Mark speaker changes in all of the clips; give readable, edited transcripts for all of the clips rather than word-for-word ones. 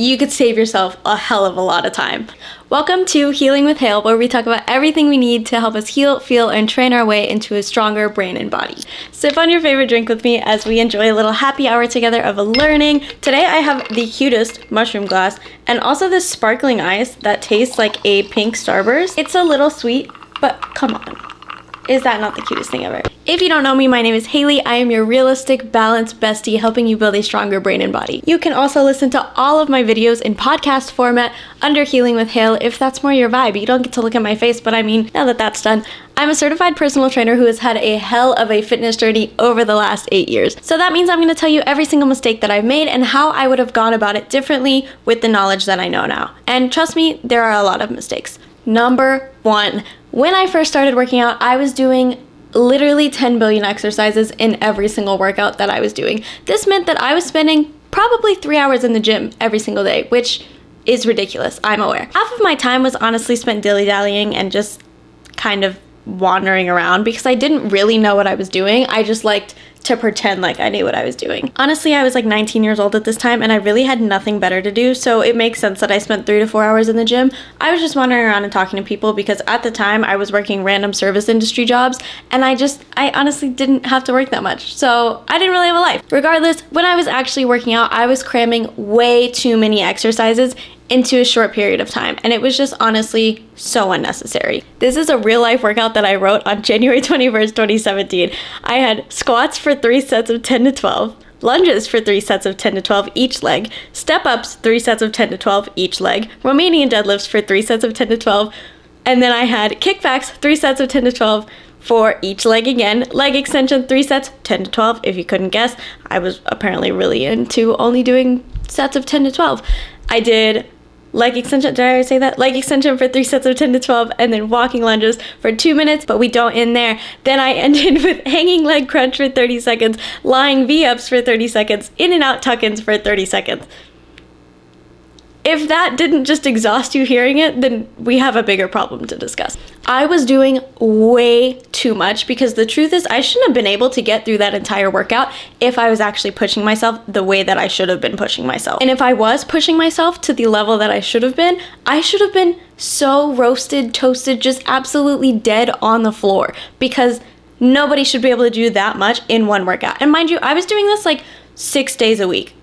Speaker 1: you could save yourself a hell of a lot of time. Welcome to Healing with Hale, where we talk about everything we need to help us heal, feel, and train our way into a stronger brain and body. Sip on your favorite drink with me as we enjoy a little happy hour together of learning. Today I have the cutest mushroom glass and also this sparkling ice that tastes like a pink Starburst. It's a little sweet, but come on. Is that not the cutest thing ever? If you don't know me, my name is Haley. I am your realistic, balanced bestie helping you build a stronger brain and body. You can also listen to all of my videos in podcast format under Healing with Hale if that's more your vibe. You don't get to look at my face, but I mean, now that that's done, I'm a certified personal trainer who has had a hell of a fitness journey over the last 8 years. So that means I'm going to tell you every single mistake that I've made and how I would have gone about it differently with the knowledge that I know now. And trust me, there are a lot of mistakes. Number 1, when I first started working out, I was doing literally 10 billion exercises in every single workout that I was doing. This meant that I was spending probably 3 hours in the gym every single day, which is ridiculous, I'm aware. Half of my time was honestly spent dilly-dallying and just kind of wandering around because I didn't really know what I was doing. I just liked to pretend like I knew what I was doing. Honestly, I was like 19 years old at this time and I really had nothing better to do, so it makes sense that I spent 3 to 4 hours in the gym. I was just wandering around and talking to people because at the time I was working random service industry jobs and I honestly didn't have to work that much, so I didn't really have a life. Regardless, when I was actually working out, I was cramming way too many exercises into a short period of time, and it was just honestly so unnecessary. This is a real life workout that I wrote on January 21st, 2017. I had squats for 3 sets of 10 to 12, lunges for 3 sets of 10 to 12 each leg, step-ups 3 sets of 10 to 12 each leg, Romanian deadlifts for 3 sets of 10 to 12, and then I had kickbacks 3 sets of 10 to 12 for each leg again, leg extension 3 sets, 10 to 12, if you couldn't guess. I was apparently really into only doing sets of 10 to 12. I did leg extension, did I already say that? Leg extension for 3 sets of 10 to 12, and then walking lunges for 2 minutes, but we don't end there. Then I ended with hanging leg crunch for 30 seconds, lying V-ups for 30 seconds, in and out tuck-ins for 30 seconds. If that didn't just exhaust you hearing it, then we have a bigger problem to discuss. I was doing way too much because the truth is I shouldn't have been able to get through that entire workout if I was actually pushing myself the way that I should have been pushing myself. And if I was pushing myself to the level that I should have been so roasted, toasted, just absolutely dead on the floor because nobody should be able to do that much in one workout. And mind you, I was doing this like 6 days a week.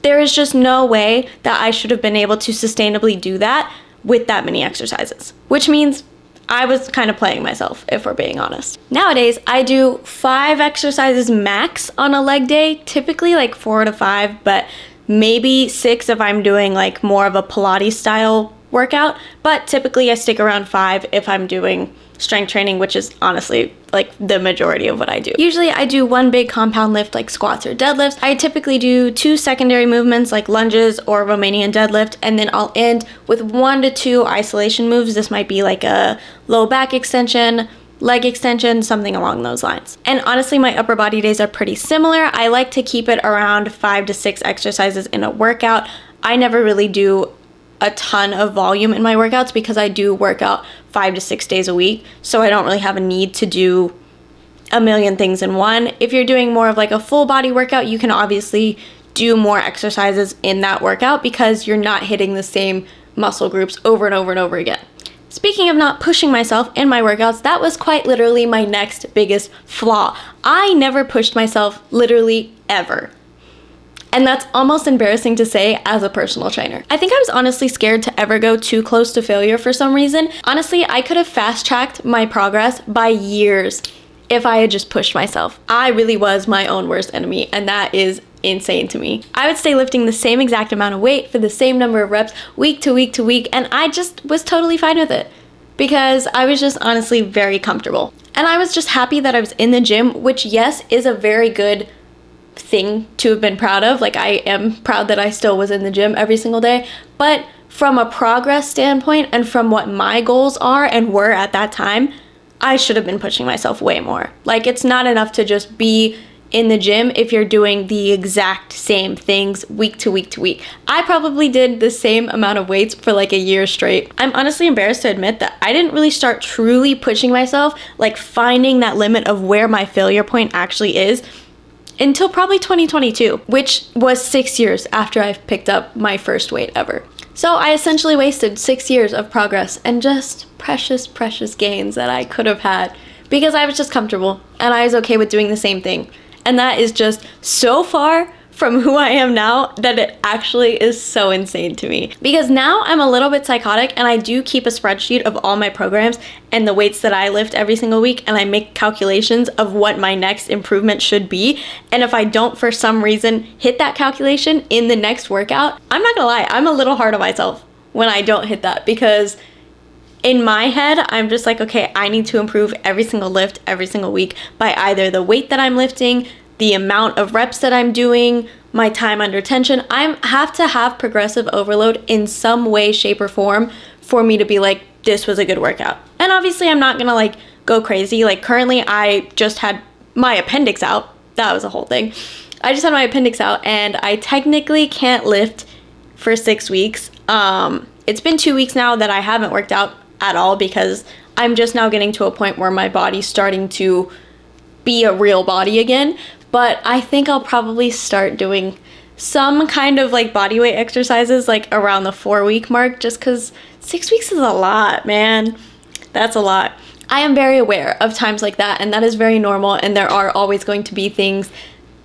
Speaker 1: There is just no way that I should have been able to sustainably do that with that many exercises, which means I was kind of playing myself, if we're being honest. Nowadays, I do 5 exercises max on a leg day, typically like 4 to 5, but maybe 6 if I'm doing like more of a Pilates style workout, but typically I stick around 5 if I'm doing strength training, which is honestly like the majority of what I do. Usually I do 1 big compound lift like squats or deadlifts. I typically do 2 secondary movements like lunges or Romanian deadlift, and then I'll end with 1 to 2 isolation moves. This might be like a low back extension, leg extension, something along those lines. And honestly, my upper body days are pretty similar. I like to keep it around 5 to 6 exercises in a workout. I never really do a ton of volume in my workouts because I do work out 5 to 6 days a week, so I don't really have a need to do a million things in one. If you're doing more of like a full body workout, you can obviously do more exercises in that workout because you're not hitting the same muscle groups over and over and over again. Speaking of not pushing myself in my workouts, that was quite literally my next biggest flaw. I never pushed myself literally ever. And that's almost embarrassing to say as a personal trainer. I think I was honestly scared to ever go too close to failure for some reason. Honestly, I could have fast-tracked my progress by years if I had just pushed myself. I really was my own worst enemy, and that is insane to me. I would stay lifting the same exact amount of weight for the same number of reps week to week to week, and I just was totally fine with it because I was just honestly very comfortable. And I was just happy that I was in the gym, which yes, is a very good thing to have been proud of. Like, I am proud that I still was in the gym every single day, but from a progress standpoint and from what my goals are and were at that time, I should have been pushing myself way more. Like, it's not enough to just be in the gym if you're doing the exact same things week to week to week. I probably did the same amount of weights for like a year straight. I'm honestly embarrassed to admit that I didn't really start truly pushing myself, like finding that limit of where my failure point actually is, until probably 2022, which was 6 years after I picked up my first weight ever. So I essentially wasted 6 years of progress and just precious, precious gains that I could have had because I was just comfortable and I was okay with doing the same thing. And that is just so far from who I am now that it actually is so insane to me. Because now I'm a little bit psychotic and I do keep a spreadsheet of all my programs and the weights that I lift every single week, and I make calculations of what my next improvement should be. And if I don't for some reason hit that calculation in the next workout, I'm not gonna lie, I'm a little hard on myself when I don't hit that, because in my head, I'm just like, okay, I need to improve every single lift every single week by either the weight that I'm lifting, the amount of reps that I'm doing, my time under tension. I have to have progressive overload in some way, shape, or form for me to be like, this was a good workout. And obviously I'm not gonna like go crazy. Like currently I just had my appendix out. That was a whole thing. I just had my appendix out and I technically can't lift for 6 weeks. It's been 2 weeks now that I haven't worked out at all because I'm just now getting to a point where my body's starting to be a real body again. But I think I'll probably start doing some kind of like body weight exercises like around the 4-week mark, just because 6 weeks is a lot, man. That's a lot. I am very aware of times like that, and that is very normal, and there are always going to be things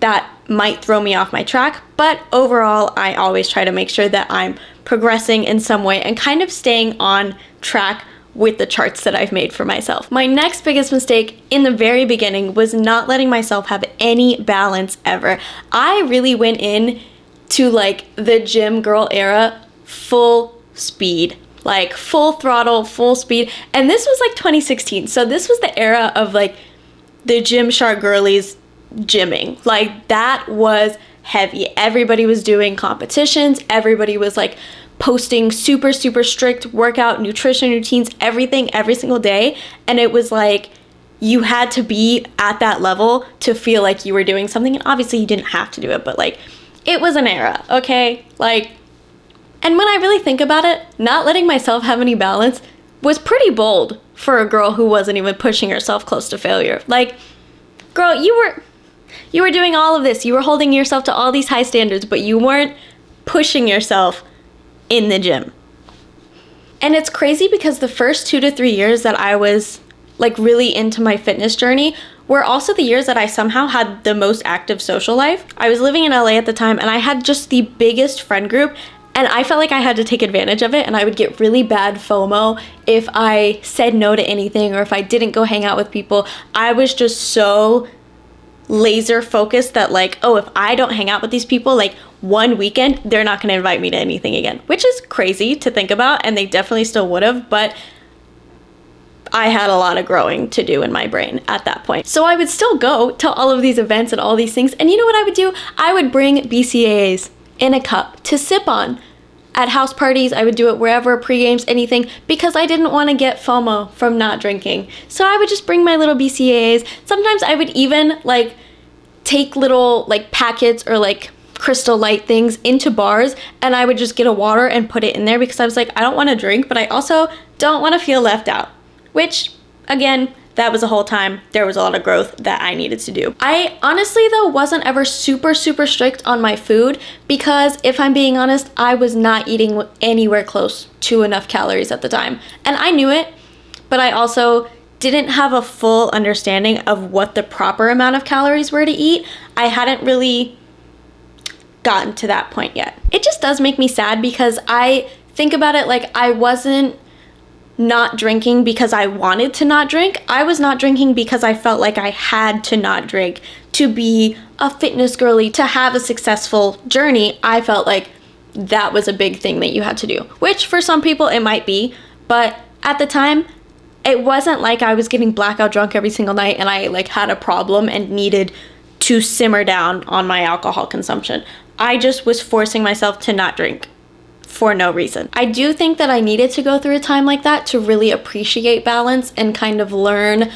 Speaker 1: that might throw me off my track, but overall I always try to make sure that I'm progressing in some way and kind of staying on track with the charts that I've made for myself. My next biggest mistake in the very beginning was not letting myself have any balance ever. I really went in to like the gym girl era full speed, like full throttle, full speed. And this was like 2016. So this was the era of like the Gymshark girlies gymming. Like that was heavy. Everybody was doing competitions. Everybody was like posting super, super strict workout, nutrition routines, everything, every single day. And it was like, you had to be at that level to feel like you were doing something. And obviously you didn't have to do it, but like, it was an era, okay? Like, and when I really think about it, not letting myself have any balance was pretty bold for a girl who wasn't even pushing herself close to failure. Like, girl, you were doing all of this. You were holding yourself to all these high standards, but you weren't pushing yourself in the gym. And it's crazy because the first 2 to 3 years that I was like really into my fitness journey were also the years that I somehow had the most active social life. I was living in LA at the time and I had just the biggest friend group, and I felt like I had to take advantage of it, and I would get really bad FOMO if I said no to anything or if I didn't go hang out with people. I was just so laser focused that like, oh, if I don't hang out with these people like one weekend, they're not going to invite me to anything again, which is crazy to think about, and they definitely still would have, but I had a lot of growing to do in my brain at that point. So I would still go to all of these events and all these things, and you know what I would do? I would bring BCAAs in a cup to sip on. At house parties, I would do it wherever, pre-games, anything, because I didn't want to get FOMO from not drinking. So I would just bring my little BCAAs. Sometimes I would even like take little like packets or like Crystal Light things into bars, and I would just get a water and put it in there because I was like, I don't want to drink, but I also don't want to feel left out. Which, again, that was a whole time. There was a lot of growth that I needed to do. I honestly, though, wasn't ever super, super strict on my food because if I'm being honest, I was not eating anywhere close to enough calories at the time. And I knew it, but I also didn't have a full understanding of what the proper amount of calories were to eat. I hadn't really gotten to that point yet. It just does make me sad because I think about it like I wasn't not drinking because I wanted to not drink. I was not drinking because I felt like I had to not drink to be a fitness girly, to have a successful journey. I felt like that was a big thing that you had to do, which for some people it might be, but at the time it wasn't like I was getting blackout drunk every single night and I like had a problem and needed to simmer down on my alcohol consumption. I just was forcing myself to not drink for no reason. I do think that I needed to go through a time like that to really appreciate balance and kind of learn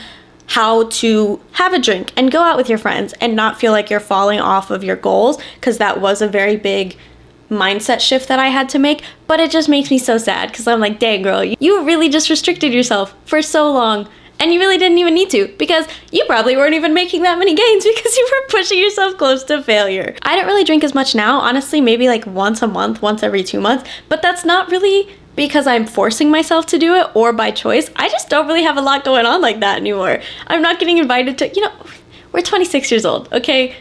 Speaker 1: how to have a drink and go out with your friends and not feel like you're falling off of your goals, because that was a very big mindset shift that I had to make. But it just makes me so sad because I'm like, dang girl, you really just restricted yourself for so long And you really didn't even need to, because you probably weren't even making that many gains because you were pushing yourself close to failure. I don't really drink as much now, honestly, maybe like once a month, once every 2 months, but that's not really because I'm forcing myself to do it or by choice. I just don't really have a lot going on like that anymore. I'm not getting invited to, we're 26 years old, okay?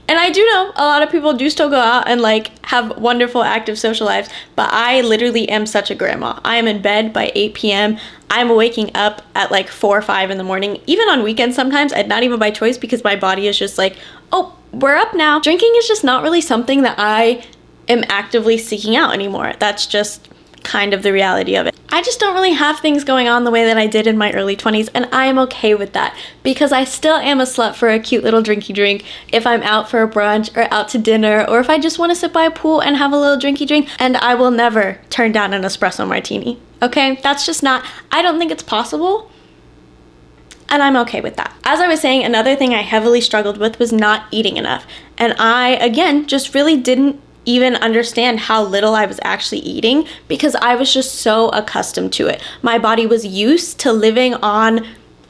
Speaker 1: And I do know a lot of people do still go out and like have wonderful active social lives, but I literally am such a grandma. I am in bed by 8 p.m. I'm waking up at like 4 or 5 in the morning, even on weekends sometimes, and not even by choice, because my body is just like, oh, we're up now. Drinking is just not really something that I am actively seeking out anymore. That's just kind of the reality of it. I just don't really have things going on the way that I did in my early 20s, and I am okay with that, because I still am a slut for a cute little drinky drink if I'm out for a brunch or out to dinner, or if I just want to sit by a pool and have a little drinky drink, and I will never turn down an espresso martini, okay? That's just not, I don't think it's possible, and I'm okay with that. As I was saying, another thing I heavily struggled with was not eating enough, and I, again, just really didn't even understand how little I was actually eating, because I was just so accustomed to it. My body was used to living on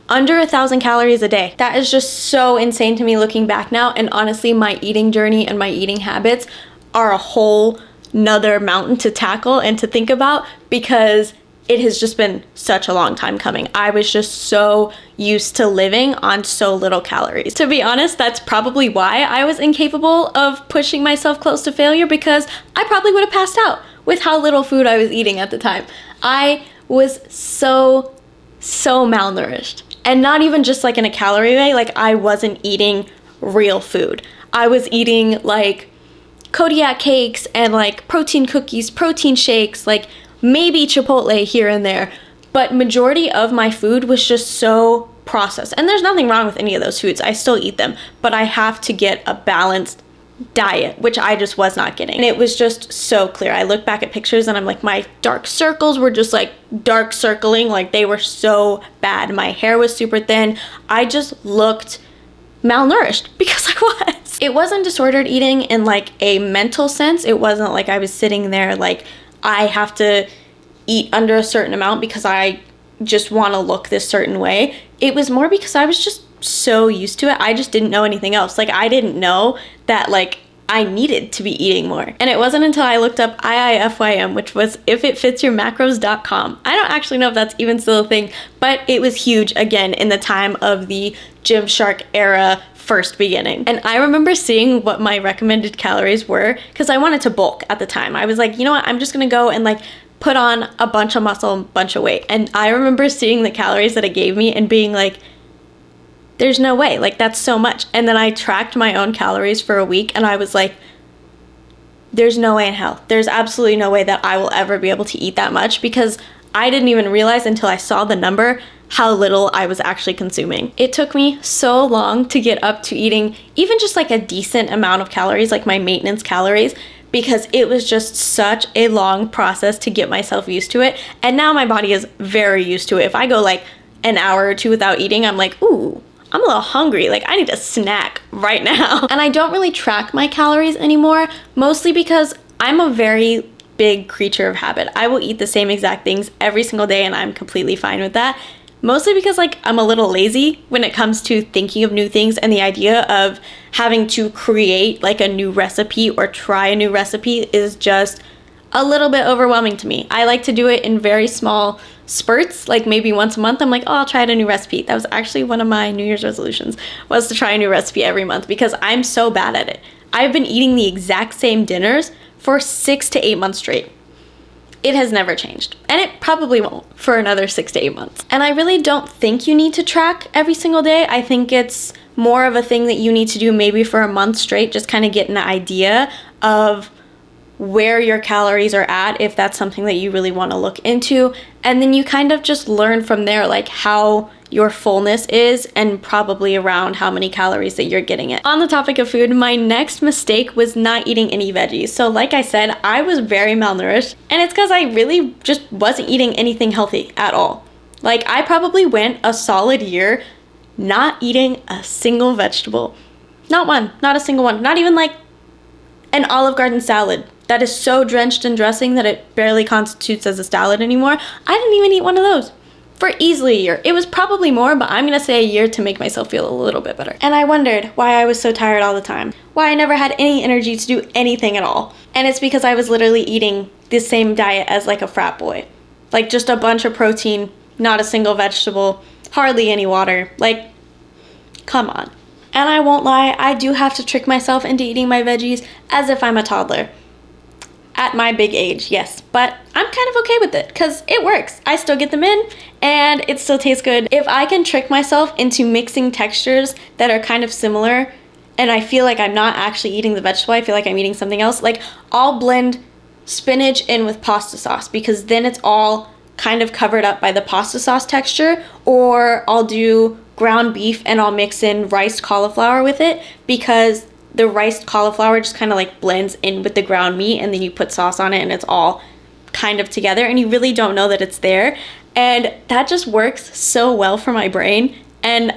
Speaker 1: under 1,000 calories a day. That is just so insane to me looking back now, and honestly, my eating journey and my eating habits are a whole nother mountain to tackle and to think about, because it has just been such a long time coming. I was just so used to living on so little calories. To be honest, that's probably why I was incapable of pushing myself close to failure, because I probably would have passed out with how little food I was eating at the time. I was so malnourished. And not even just like in a calorie way, like I wasn't eating real food. I was eating like Kodiak cakes and like protein cookies, protein shakes, like maybe Chipotle here and there, but majority of my food was just so processed. And there's nothing wrong with any of those foods. I still eat them, but I have to get a balanced diet, which I just was not getting. And it was just so clear. I look back at pictures and I'm like, my dark circles were just like dark circling, like they were so bad. My hair was super thin. I just looked malnourished because I was. It wasn't disordered eating in like a mental sense. It wasn't like I was sitting there like, I have to eat under a certain amount because I just want to look this certain way. It was more because I was just so used to it. I just didn't know anything else. Like I didn't know that like I needed to be eating more. And it wasn't until I looked up IIFYM, which was ifitfitsyourmacros.com. I don't actually know if that's even still a thing, but it was huge again in the time of the Gymshark era first beginning. And I remember seeing what my recommended calories were, because I wanted to bulk at the time. I was like, you know what, I'm just gonna go and like put on a bunch of muscle, a bunch of weight. And I remember seeing the calories that it gave me and being like, there's no way, like that's so much. And then I tracked my own calories for a week and I was like, there's no way in hell. There's absolutely no way that I will ever be able to eat that much, because I didn't even realize until I saw the number how little I was actually consuming. It took me so long to get up to eating even just like a decent amount of calories, like my maintenance calories, because it was just such a long process to get myself used to it. And now my body is very used to it. If I go like an hour or two without eating, I'm like, ooh, I'm a little hungry. Like I need a snack right now. And I don't really track my calories anymore, mostly because I'm a very big creature of habit. I will eat the same exact things every single day and I'm completely fine with that. Mostly because like I'm a little lazy when it comes to thinking of new things, and the idea of having to create like a new recipe or try a new recipe is just a little bit overwhelming to me. I like to do it in very small spurts, like maybe once a month. I'm like, oh, I'll try a new recipe. That was actually one of my New Year's resolutions, was to try a new recipe every month, because I'm so bad at it. I've been eating the exact same dinners for 6 to 8 months straight. It has never changed, and it probably won't for another 6 to 8 months. And I really don't think you need to track every single day. I think it's more of a thing that you need to do maybe for a month straight, just kind of get an idea of where your calories are at, if that's something that you really want to look into. And then you kind of just learn from there, like how your fullness is, and probably around how many calories that you're getting it. On the topic of food, my next mistake was not eating any veggies. So like I said, I was very malnourished, and it's because I really just wasn't eating anything healthy at all. Like I probably went a solid year not eating a single vegetable. Not one, not a single one. Not even like an Olive Garden salad that is so drenched in dressing that it barely constitutes as a salad anymore. I didn't even eat one of those. for easily a year. It was probably more, but I'm gonna say a year to make myself feel a little bit better. And I wondered why I was so tired all the time, why I never had any energy to do anything at all. And it's because I was literally eating the same diet as like a frat boy. Like just a bunch of protein, not a single vegetable, hardly any water. Like, come on. And I won't lie, I do have to trick myself into eating my veggies as if I'm a toddler. At my big age, yes. But I'm kind of okay with it because it works. I still get them in and it still tastes good. If I can trick myself into mixing textures that are kind of similar and I feel like I'm not actually eating the vegetable, I feel like I'm eating something else, like I'll blend spinach in with pasta sauce because then it's all kind of covered up by the pasta sauce texture, or I'll do ground beef and I'll mix in riced cauliflower with it because the riced cauliflower just kind of like blends in with the ground meat and then you put sauce on it and it's all kind of together and you really don't know that it's there. And that just works so well for my brain. And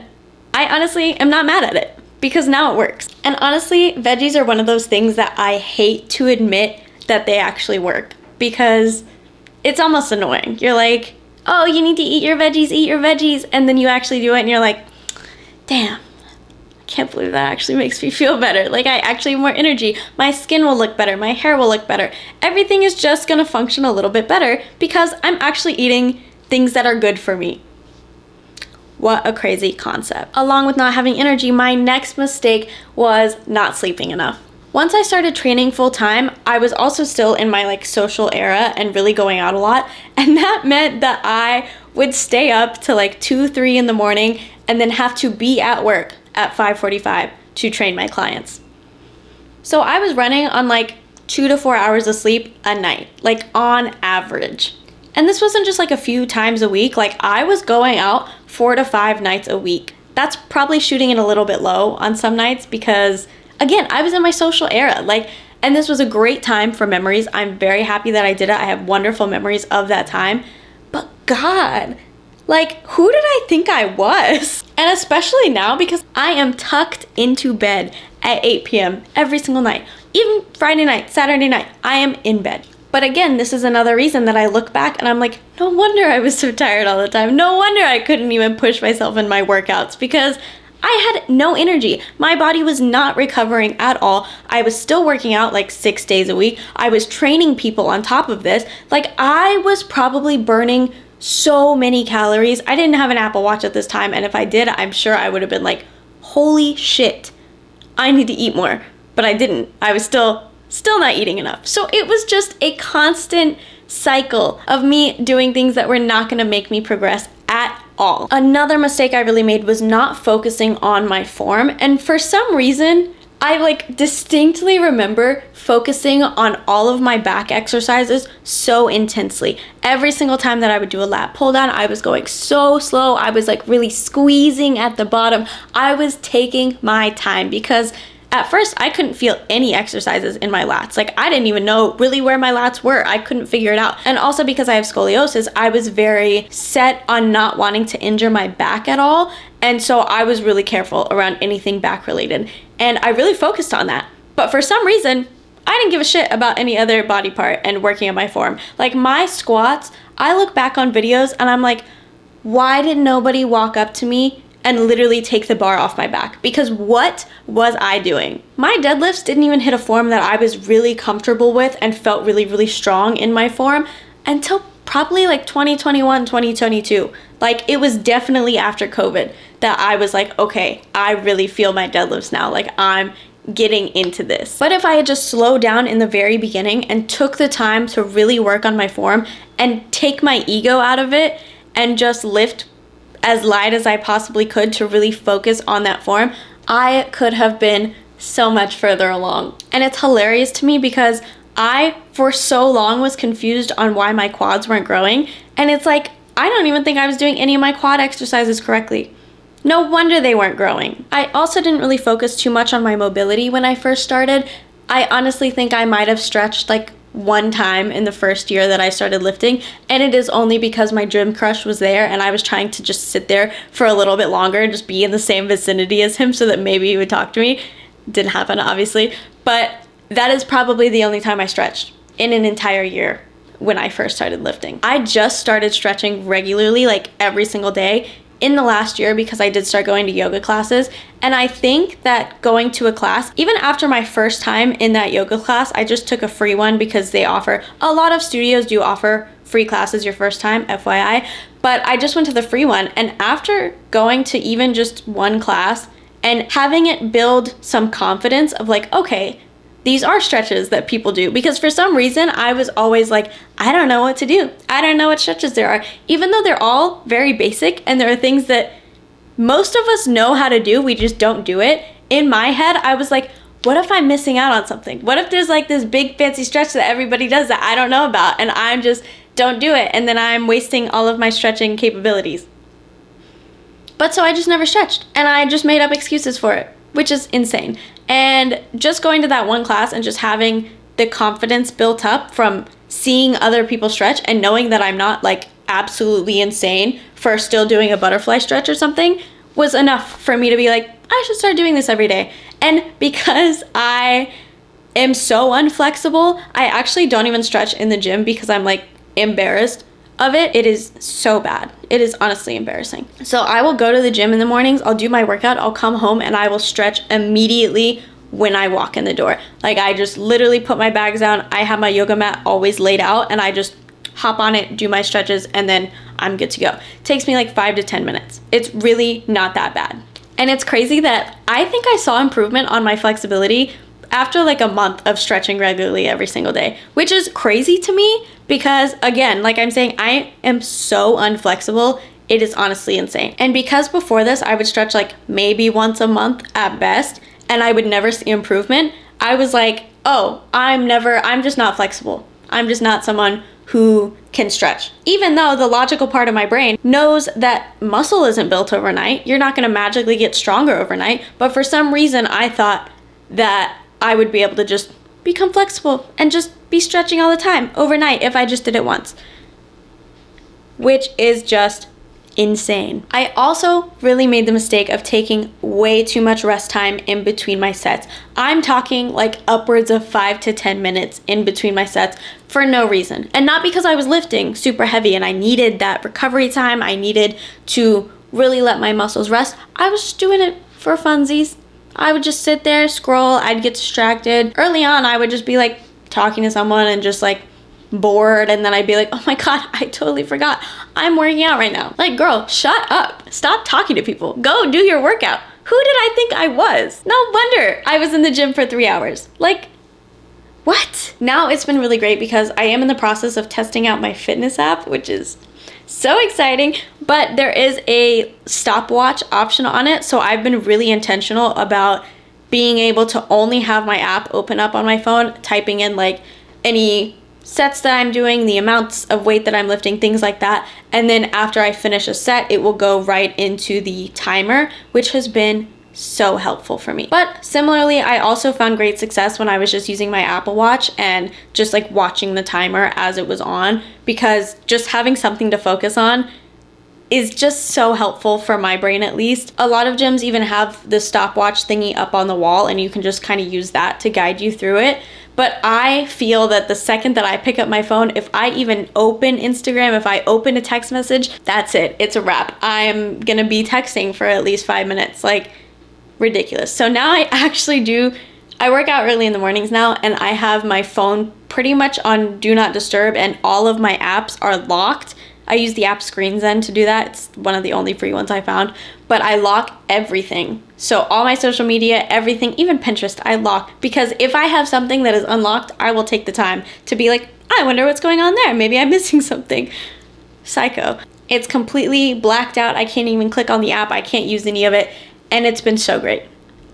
Speaker 1: I honestly am not mad at it because now it works. And honestly, veggies are one of those things that I hate to admit that they actually work because it's almost annoying. You're like, oh, you need to eat your veggies. And then you actually do it and you're like, damn. Can't believe that actually makes me feel better. Like I actually have more energy. My skin will look better. My hair will look better. Everything is just gonna function a little bit better because I'm actually eating things that are good for me. What a crazy concept. Along with not having energy, my next mistake was not sleeping enough. Once I started training full time, I was also still in my like social era and really going out a lot. And that meant that I would stay up to like 2, 3 in the morning and then have to be at work at 5:45 to train my clients. So I was running on like 2 to 4 hours of sleep a night, like on average. And this wasn't just like a few times a week, like I was going out 4 to 5 nights a week. That's probably shooting it a little bit low on some nights because again, I was in my social era, and this was a great time for memories. I'm very happy that I did it. I have wonderful memories of that time, but God, like, who did I think I was? And especially now because I am tucked into bed at 8 p.m. every single night. Even Friday night, Saturday night, I am in bed. But again, this is another reason that I look back and I'm like, no wonder I was so tired all the time. No wonder I couldn't even push myself in my workouts because I had no energy. My body was not recovering at all. I was still working out like 6 days a week. I was training people on top of this. Like I was probably burning so many calories. I didn't have an Apple Watch at this time, and if I did, I'm sure I would have been like, holy shit, I need to eat more. But I didn't. I was still not eating enough. So it was just a constant cycle of me doing things that were not going to make me progress at all. Another mistake I really made was not focusing on my form, and for some reason I like distinctly remember focusing on all of my back exercises so intensely. Every single time that I would do a lat pull down, I was going so slow. I was like really squeezing at the bottom. I was taking my time because at first I couldn't feel any exercises in my lats. Like I didn't even know really where my lats were. I couldn't figure it out. And also because I have scoliosis, I was very set on not wanting to injure my back at all. And so I was really careful around anything back related. And I really focused on that. But for some reason, I didn't give a shit about any other body part and working on my form. Like my squats, I look back on videos and I'm like, why did nobody walk up to me and literally take the bar off my back? Because what was I doing? My deadlifts didn't even hit a form that I was really comfortable with and felt really, really strong in my form until probably like 2021, 2022. Like it was definitely after COVID that I was like, okay, I really feel my deadlifts now. Like I'm getting into this. But if I had just slowed down in the very beginning and took the time to really work on my form and take my ego out of it and just lift as light as I possibly could to really focus on that form, I could have been so much further along. And it's hilarious to me because I, for so long, was confused on why my quads weren't growing. And it's like, I don't even think I was doing any of my quad exercises correctly. No wonder they weren't growing. I also didn't really focus too much on my mobility when I first started. I honestly think I might have stretched like one time in the first year that I started lifting, and it is only because my gym crush was there and I was trying to just sit there for a little bit longer and just be in the same vicinity as him so that maybe he would talk to me. Didn't happen, obviously, but that is probably the only time I stretched in an entire year when I first started lifting. I just started stretching regularly, like every single day in the last year because I did start going to yoga classes. And I think that going to a class, even after my first time in that yoga class, I just took a free one because they offer, a lot of studios do offer free classes your first time, FYI. But I just went to the free one. And after going to even just one class and having it build some confidence of like, okay, these are stretches that people do, because for some reason I was always like, I don't know what to do. I don't know what stretches there are, even though they're all very basic and there are things that most of us know how to do, we just don't do it. In my head, I was like, what if I'm missing out on something? What if there's like this big fancy stretch that everybody does that I don't know about and I'm just don't do it, and then I'm wasting all of my stretching capabilities. But so I just never stretched and I just made up excuses for it, which is insane. And just going to that one class and just having the confidence built up from seeing other people stretch and knowing that I'm not like absolutely insane for still doing a butterfly stretch or something was enough for me to be like, I should start doing this every day. And because I am so unflexible, I actually don't even stretch in the gym because I'm like embarrassed of it. It is so bad. It is honestly embarrassing. So I will go to the gym in the mornings, I'll do my workout, I'll come home and I will stretch immediately when I walk in the door. Like I just literally put my bags down, I have my yoga mat always laid out and I just hop on it, do my stretches, and then I'm good to go. It takes me like 5 to 10 minutes. It's really not that bad. And it's crazy that I think I saw improvement on my flexibility after like a month of stretching regularly every single day, which is crazy to me because, again, like I'm saying, I am so unflexible. It is honestly insane. And because before this, I would stretch like maybe once a month at best, and I would never see improvement, I was like, oh, I'm just not flexible. I'm just not someone who can stretch. Even though the logical part of my brain knows that muscle isn't built overnight, you're not gonna magically get stronger overnight, but for some reason I thought that I would be able to just become flexible and just be stretching all the time overnight if I just did it once, which is just insane. I also really made the mistake of taking way too much rest time in between my sets. I'm talking like upwards of 5 to 10 minutes in between my sets for no reason. And not because I was lifting super heavy and I needed that recovery time, I needed to really let my muscles rest. I was just doing it for funsies. I would just sit there, scroll, I'd get distracted. Early on, I would just be like talking to someone and just like bored, and then I'd be like, oh my god, I totally forgot I'm working out right now. Like, girl, shut up. Stop talking to people. Go do your workout. Who did I think I was? No wonder I was in the gym for 3 hours. Like, what? Now it's been really great because I am in the process of testing out my fitness app, which is so exciting, but there is a stopwatch option on it. So I've been really intentional about being able to only have my app open up on my phone, typing in like any sets that I'm doing, the amounts of weight that I'm lifting, things like that. And then after I finish a set, it will go right into the timer, which has been so helpful for me. But similarly, I also found great success when I was just using my Apple Watch and just like watching the timer as it was on, because just having something to focus on is just so helpful for my brain, at least. A lot of gyms even have the stopwatch thingy up on the wall and you can just kind of use that to guide you through it. But I feel that the second that I pick up my phone, if I even open Instagram, if I open a text message, that's it. It's a wrap. I'm gonna be texting for at least 5 minutes. Like, ridiculous. So now I work out early in the mornings now, and I have my phone pretty much on do not disturb, and all of my apps are locked. I use the app Screen Zen to do that. It's one of the only free ones I found, but I lock everything. So all my social media, everything, even Pinterest, I lock, because if I have something that is unlocked, I will take the time to be like, I wonder what's going on there. Maybe I'm missing something. Psycho. It's completely blacked out. I can't even click on the app. I can't use any of it. And it's been so great.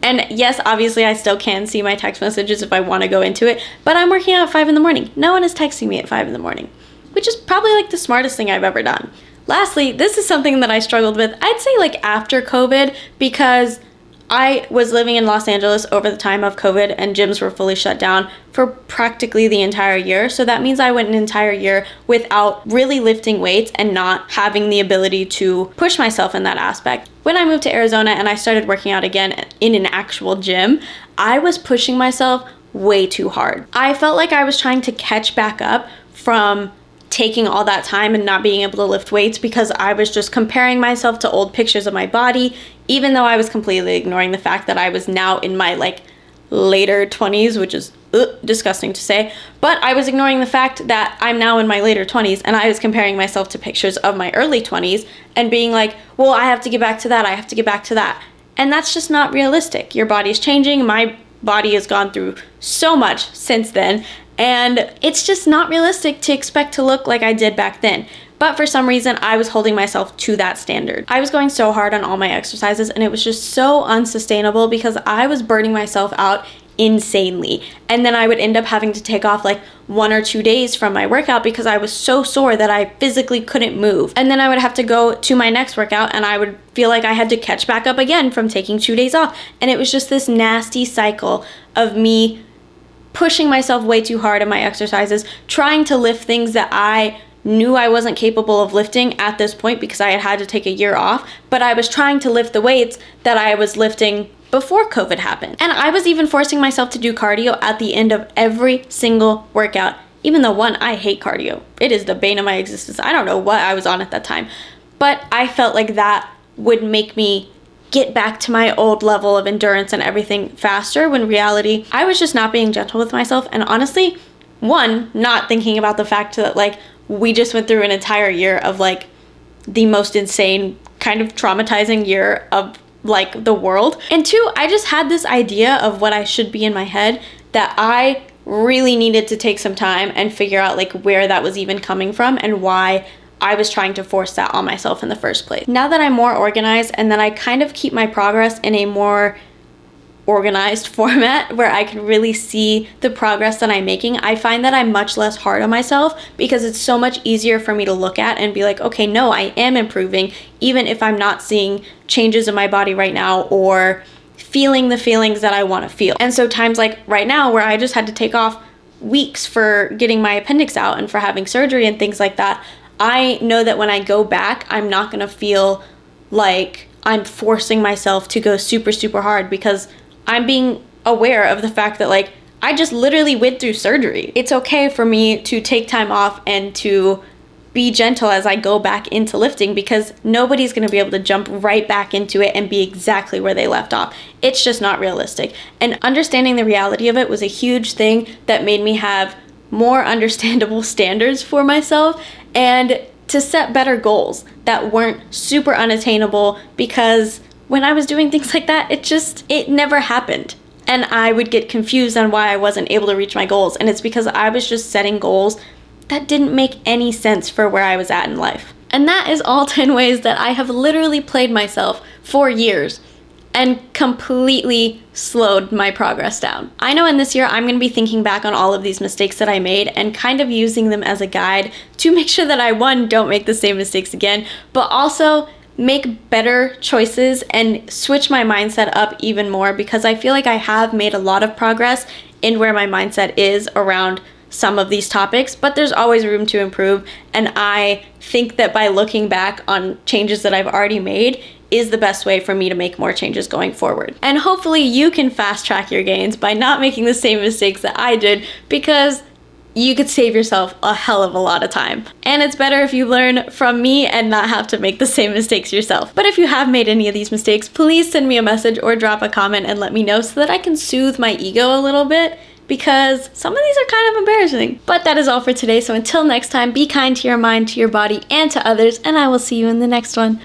Speaker 1: And yes, obviously I still can see my text messages if I want to go into it, but I'm working out at 5 in the morning. No one is texting me at 5 in the morning, which is probably like the smartest thing I've ever done. Lastly, this is something that I struggled with, I'd say like after COVID, because I was living in Los Angeles over the time of COVID and gyms were fully shut down for practically the entire year. So that means I went an entire year without really lifting weights and not having the ability to push myself in that aspect. When I moved to Arizona and I started working out again in an actual gym, I was pushing myself way too hard. I felt like I was trying to catch back up from taking all that time and not being able to lift weights because I was just comparing myself to old pictures of my body, even though I was completely ignoring the fact that I was now in my like later 20s, which is disgusting to say, but I was ignoring the fact that I'm now in my later 20s and I was comparing myself to pictures of my early 20s and being like, well, I have to get back to that, I have to get back to that. And that's just not realistic. Your body's changing. My body has gone through so much since then, and it's just not realistic to expect to look like I did back then. But for some reason, I was holding myself to that standard. I was going so hard on all my exercises, and it was just so unsustainable because I was burning myself out insanely. And then I would end up having to take off like 1 or 2 days from my workout because I was so sore that I physically couldn't move. And then I would have to go to my next workout and I would feel like I had to catch back up again from taking 2 days off. And it was just this nasty cycle of me pushing myself way too hard in my exercises, trying to lift things that I knew I wasn't capable of lifting at this point because I had to take a year off, but I was trying to lift the weights that I was lifting before COVID happened. And I was even forcing myself to do cardio at the end of every single workout, even though one, I hate cardio. It is the bane of my existence. I don't know what I was on at that time, but I felt like that would make me get back to my old level of endurance and everything faster, when in reality, I was just not being gentle with myself. And honestly, one, not thinking about the fact that like we just went through an entire year of like the most insane kind of traumatizing year of like the world. And two, I just had this idea of what I should be in my head that I really needed to take some time and figure out like where that was even coming from and why I was trying to force that on myself in the first place. Now that I'm more organized and that I kind of keep my progress in a more organized format where I can really see the progress that I'm making, I find that I'm much less hard on myself because it's so much easier for me to look at and be like, okay, no, I am improving, even if I'm not seeing changes in my body right now or feeling the feelings that I want to feel. And so times like right now where I just had to take off weeks for getting my appendix out and for having surgery and things like that, I know that when I go back, I'm not going to feel like I'm forcing myself to go super, super hard because I'm being aware of the fact that like I just literally went through surgery. It's okay for me to take time off and to be gentle as I go back into lifting because nobody's going to be able to jump right back into it and be exactly where they left off. It's just not realistic. And understanding the reality of it was a huge thing that made me have more understandable standards for myself and to set better goals that weren't super unattainable, because when I was doing things like that, it never happened. And I would get confused on why I wasn't able to reach my goals. And it's because I was just setting goals that didn't make any sense for where I was at in life. And that is all 10 ways that I have literally played myself for years and completely slowed my progress down. I know in this year I'm going to be thinking back on all of these mistakes that I made and kind of using them as a guide to make sure that I, one, don't make the same mistakes again, but also make better choices and switch my mindset up even more, because I feel like I have made a lot of progress in where my mindset is around some of these topics, but there's always room to improve. And I think that by looking back on changes that I've already made is the best way for me to make more changes going forward. And hopefully you can fast track your gains by not making the same mistakes that I did, because you could save yourself a hell of a lot of time. And it's better if you learn from me and not have to make the same mistakes yourself. But if you have made any of these mistakes, please send me a message or drop a comment and let me know so that I can soothe my ego a little bit, because some of these are kind of embarrassing. But that is all for today. So until next time, be kind to your mind, to your body, and to others, and I will see you in the next one.